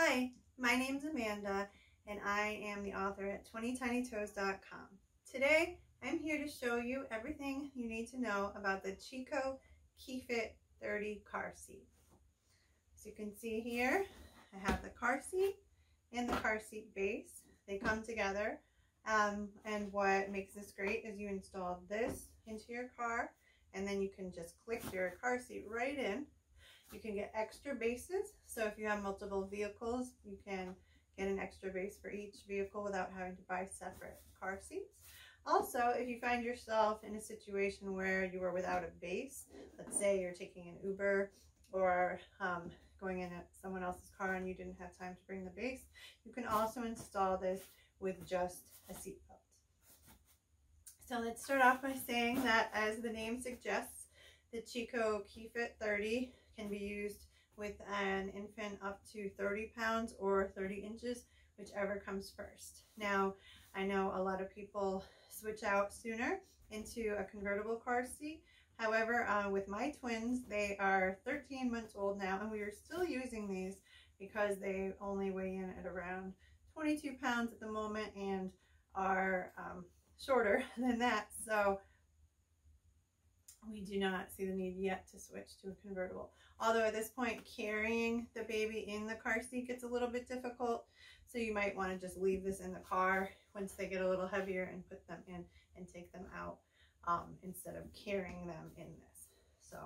Hi, my name's Amanda, and I am the author at 20tinytoes.com. Today, I'm here to show you everything you need to know about the Chicco Keyfit 30 car seat. As you can see here, I have the car seat and the car seat base. They come together, and what makes this great is you install this into your car, and then you can just click your car seat right in. You can get extra bases, so if you have multiple vehicles, you can get an extra base for each vehicle without having to buy separate car seats. Also, if you find yourself in a situation where you are without a base, let's say you're taking an Uber or going in someone else's car and you didn't have time to bring the base, you can also install this with just a seat belt. So let's start off by saying that, as the name suggests, the Chicco Keyfit 30 can be used with an infant up to 30 pounds or 30 inches, whichever comes first. Now, I know a lot of people switch out sooner into a convertible car seat. However, with my twins, they are 13 months old now, and we are still using these because they only weigh in at around 22 pounds at the moment and are shorter than that. So we do not see the need yet to switch to a convertible. Although at this point, carrying the baby in the car seat gets a little bit difficult. So you might want to just leave this in the car once they get a little heavier and put them in and take them out instead of carrying them in this. So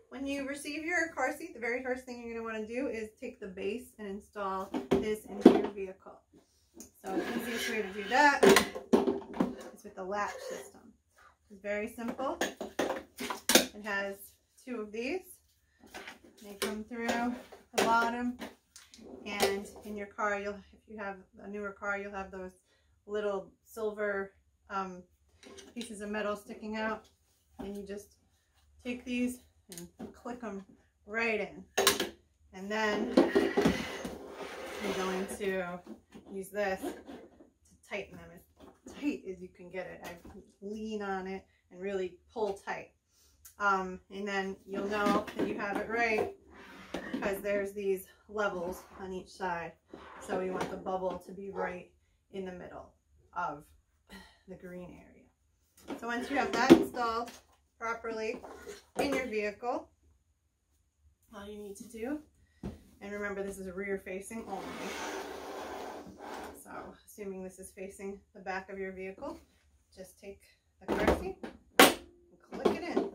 when you receive your car seat, the very first thing you're going to want to do is take the base and install this into your vehicle. So the easiest way to do that is with the latch system. It's very simple. It has two of these. They come through the bottom, and in your car, if you have a newer car, you'll have those little silver pieces of metal sticking out, and you just take these and click them right in. And then you're going to use this to tighten them as tight as you can get it. I lean on it and really pull tight. And then you'll know that you have it right because there's these levels on each side. So you want the bubble to be right in the middle of the green area. So once you have that installed properly in your vehicle, all you need to do, and remember this is rear facing only, so assuming this is facing the back of your vehicle, just take the car seat and click it in.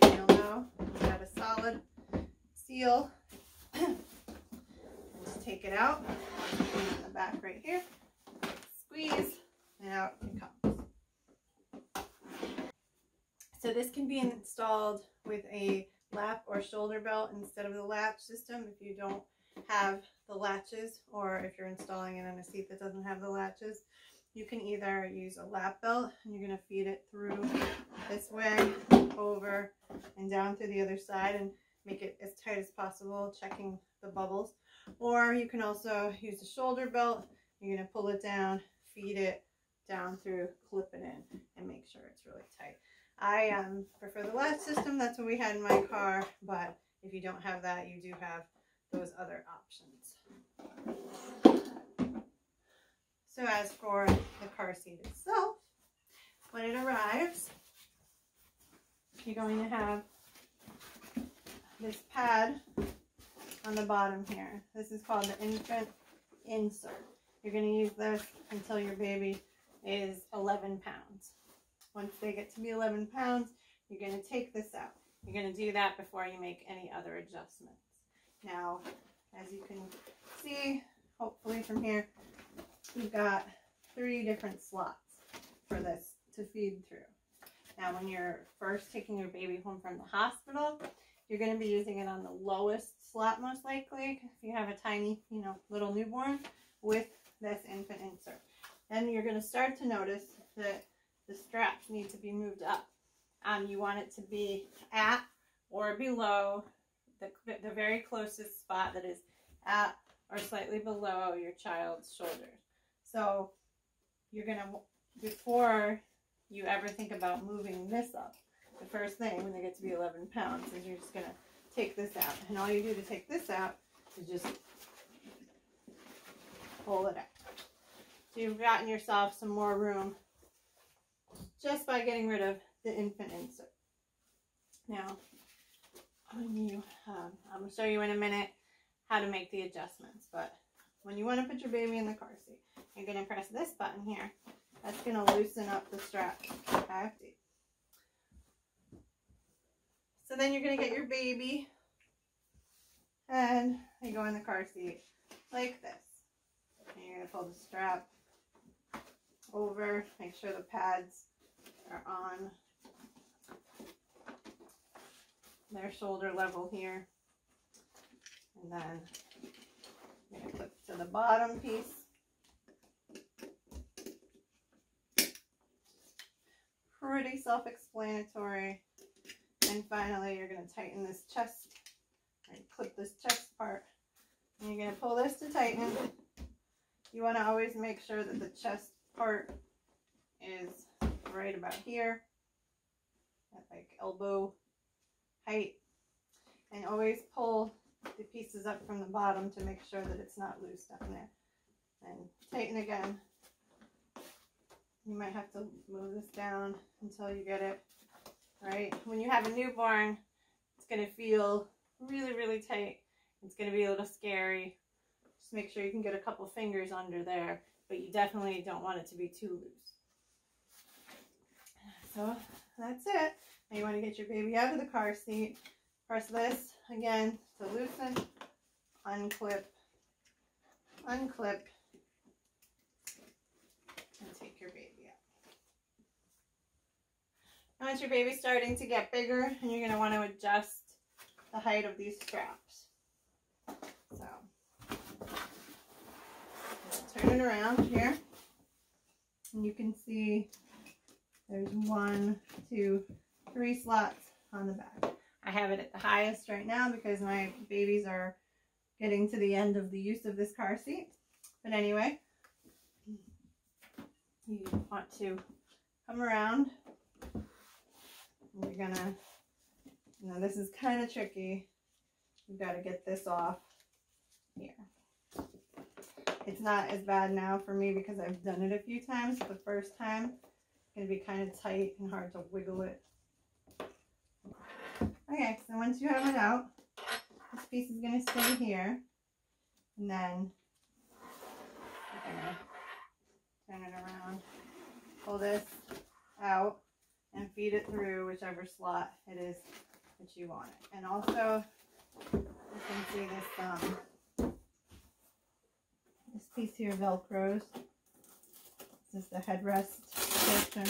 You'll know you got a solid seal. Just take it out, the back right here, squeeze, and out it comes. So this can be installed with a lap or shoulder belt instead of the latch system if you don't have the latches, or if you're installing it in a seat that doesn't have the latches. You can either use a lap belt, and you're going to feed it through this way, over, and down through the other side, and make it as tight as possible, checking the bubbles. Or you can also use a shoulder belt. You're going to pull it down, feed it down through, clip it in, and make sure it's really tight. I prefer the latch system. That's what we had in my car, but if you don't have that, you do have those other options. So as for the car seat itself, when it arrives, you're going to have this pad on the bottom here. This is called the infant insert. You're going to use this until your baby is 11 pounds. Once they get to be 11 pounds, you're going to take this out. You're going to do that before you make any other adjustments. Now, as you can see, hopefully from here, you've got 3 different slots for this to feed through. Now, when you're first taking your baby home from the hospital, you're going to be using it on the lowest slot most likely if you have a tiny, little newborn with this infant insert. Then you're going to start to notice that the straps need to be moved up. You want it to be at or below the very closest spot that is at or slightly below your child's shoulders. So you're going to, before you ever think about moving this up, the first thing when they get to be 11 pounds is you're just going to take this out. And all you do to take this out is just pull it out. So you've gotten yourself some more room just by getting rid of the infant insert. Now, when you, I'm going to show you in a minute how to make the adjustments, but when you want to put your baby in the car seat, you're going to press this button here. That's going to loosen up the strap. Okay? So then you're going to get your baby and you go in the car seat like this. And you're going to pull the strap over, make sure the pads are on their shoulder level here. And then I'm going to clip to the bottom piece. Pretty self-explanatory. And finally, you're going to tighten this chest, and clip this chest part. And you're going to pull this to tighten. You want to always make sure that the chest part is right about here, at like elbow height. And always pull the pieces up from the bottom to make sure that it's not loose down there. And tighten again. You might have to move this down until you get it right. When you have a newborn, it's going to feel really, really tight. It's going to be a little scary. Just make sure you can get a couple fingers under there, but you definitely don't want it to be too loose. So that's it. Now you want to get your baby out of the car seat. Press this again to loosen, unclip, unclip, and take your baby out. Now once your baby's starting to get bigger, and you're going to want to adjust the height of these straps. So turn it around here, and you can see there's 1, 2, 3 slots on the back. I have it at the highest right now because my babies are getting to the end of the use of this car seat. But anyway, you want to come around. You're gonna, now this is kind of tricky. You've got to get this off here. It's not as bad now for me because I've done it a few times. The first time, it's going to be kind of tight and hard to wiggle it. Okay, so once you have it out, this piece is going to stay here. And then you're going to turn it around, pull this out, and feed it through whichever slot it is that you want it. And also, you can see this piece here velcros. This is the headrest portion.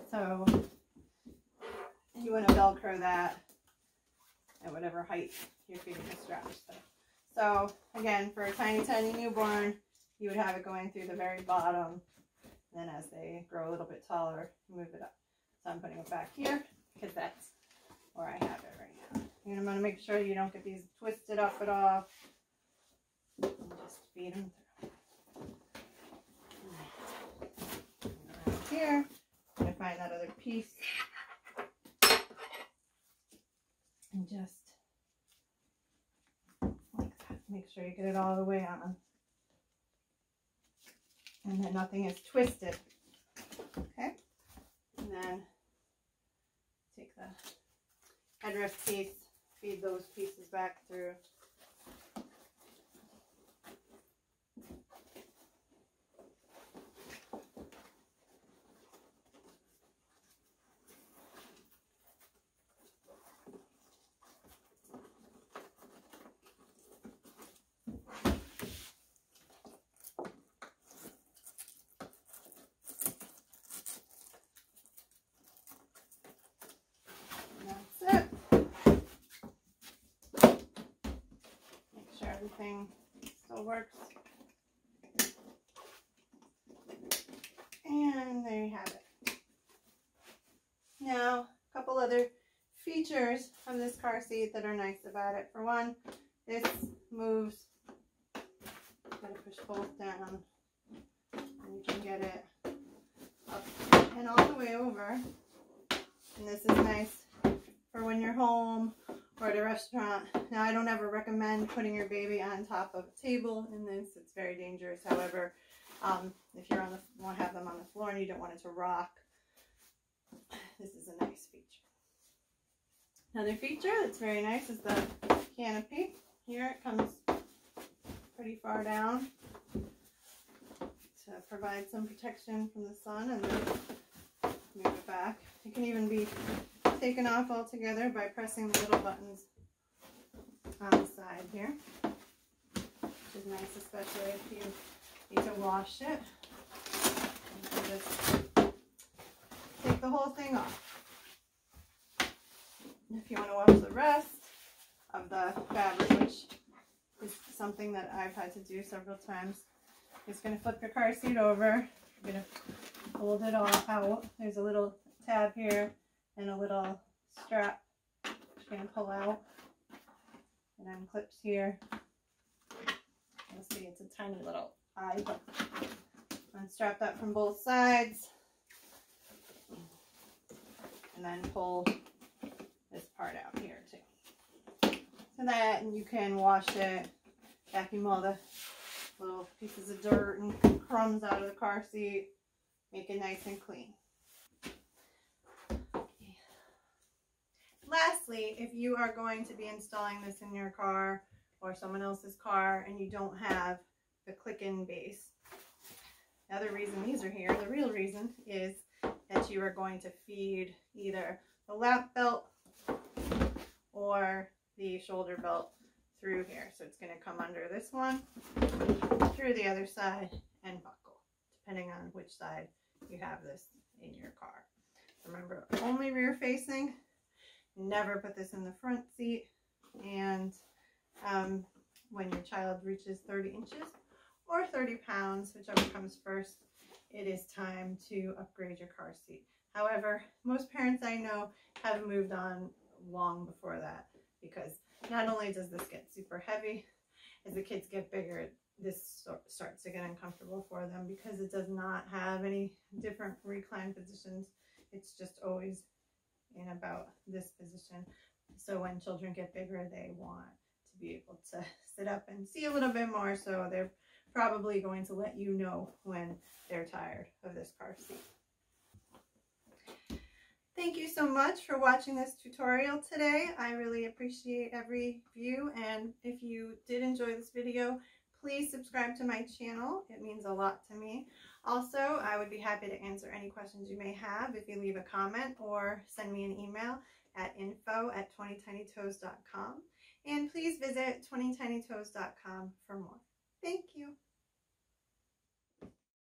So you want to velcro that at whatever height you're feeding the straps. So again, for a tiny, tiny newborn, you would have it going through the very bottom. Then as they grow a little bit taller, move it up. So I'm putting it back here because that's where I have it right now. You're going to want to make sure you don't get these twisted up at all. And just feed them through. Around here, I'm going to find that other piece. And just like that. Make sure you get it all the way on. And then nothing is twisted. Okay? And then take the headrest piece, feed those pieces back through. Everything still works. And there you have it. Now, a couple other features of this car seat that are nice about it. For one, this moves. Gotta push both down. And you can get it up and all the way over. And this is nice for when you're home or at a restaurant. Now, I don't ever recommend putting your baby on top of a table in this. It's very dangerous. However, if you want to have them on the floor and you don't want it to rock, this is a nice feature. Another feature that's very nice is the canopy. Here it comes pretty far down to provide some protection from the sun, and then move it back. It can even be taken off altogether by pressing the little buttons on the side here, which is nice, especially if you need to wash it. You can just take the whole thing off. If you want to wash the rest of the fabric, which is something that I've had to do several times, you're just going to flip your car seat over. You're going to fold it all out. There's a little tab here and a little strap which you're going to pull out, and then clips here. You'll see it's a tiny little eye, but unstrap that from both sides, and then pull this part out here too. So that you can wash it, vacuum all the little pieces of dirt and crumbs out of the car seat, make it nice and clean. Lastly, if you are going to be installing this in your car or someone else's car and you don't have the click-in base, the other reason these are here, the real reason, is that you are going to feed either the lap belt or the shoulder belt through here. So it's going to come under this one, through the other side, and buckle, depending on which side you have this in your car. Remember, only rear facing. Never put this in the front seat. And when your child reaches 30 inches or 30 pounds, whichever comes first, it is time to upgrade your car seat. However, most parents I know have moved on long before that, because not only does this get super heavy, as the kids get bigger, this starts to get uncomfortable for them because it does not have any different recline positions. It's just always in about this position. So when children get bigger, they want to be able to sit up and see a little bit more, so they're probably going to let you know when they're tired of this car seat. Thank you so much for watching this tutorial today. I really appreciate every view, and if you did enjoy this video, please subscribe to my channel. It means a lot to me. Also, I would be happy to answer any questions you may have if you leave a comment or send me an email at info@20tinytoes.com. And please visit 20tinytoes.com for more. Thank you.